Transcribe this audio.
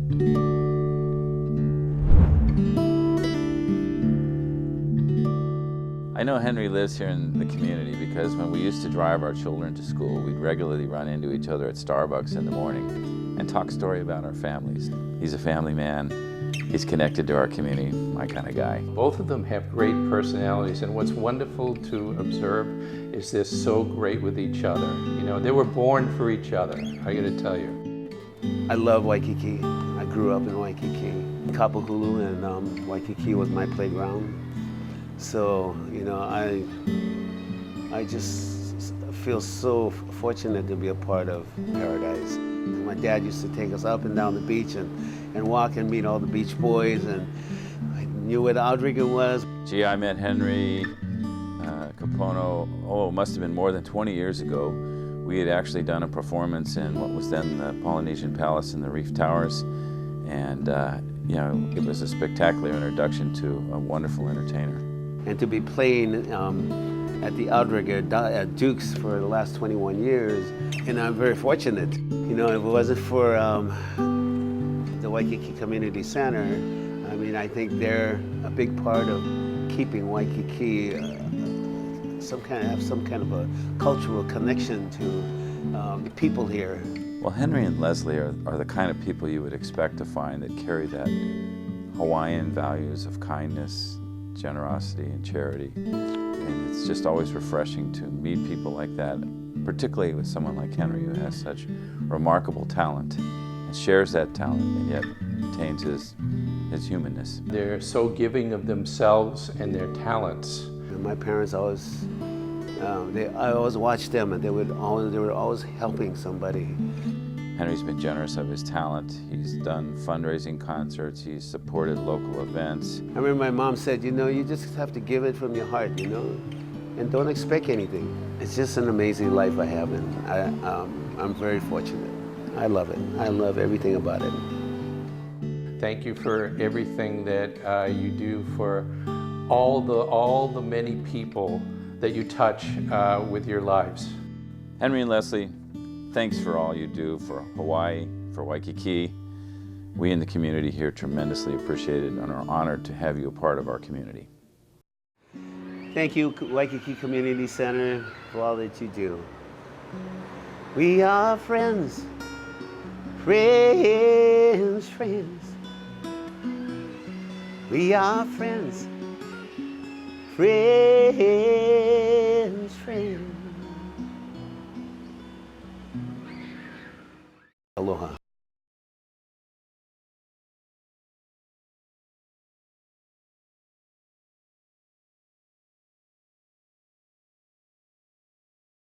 I know Henry lives here in the community because when we used to drive our children to school, we'd regularly run into each other at Starbucks in the morning and talk story about our families. He's a family man. He's connected to our community, my kind of guy. Both of them have great personalities, and what's wonderful to observe is they're so great with each other. You know, they were born for each other, I gotta tell you. I love Waikiki. I grew up in Waikiki. Kapono and Waikiki was my playground. So, you know, I just feel so fortunate to be a part of paradise. My dad used to take us up and down the beach and walk and meet all the beach boys, and I knew where the outrigger was. Gee, I met Henry Kapono, it must have been more than 20 years ago. We had actually done a performance in what was then the Polynesian Palace in the Reef Towers, and you know, it was a spectacular introduction to a wonderful entertainer. And to be playing at the outrigger at Duke's for the last 21 years, and I'm very fortunate. You know, if it wasn't for the Waikiki Community Center, I mean, I think they're a big part of keeping Waikiki some kind of a cultural connection to the people here. Well, Henry and Leslie are the kind of people you would expect to find that carry that Hawaiian values of kindness, generosity, and charity. And it's just always refreshing to meet people like that, particularly with someone like Henry, who has such remarkable talent and shares that talent and yet retains his humanness. They're so giving of themselves and their talents. And my parents always, I always watched them, and they were always helping somebody. Henry's been generous of his talent. He's done fundraising concerts. He's supported local events. I remember my mom said, you know, you just have to give it from your heart, you know, and don't expect anything. It's just an amazing life I have, and I'm very fortunate. I love it. I love everything about it. Thank you for everything that you do for all the many people that you touch with your lives. Henry and Leslie, thanks for all you do for Hawaii, for Waikiki. We in the community here tremendously appreciate it and are honored to have you a part of our community. Thank you, Waikiki Community Center, for all that you do. We are friends, friends, friends. We are friends, friends, friends.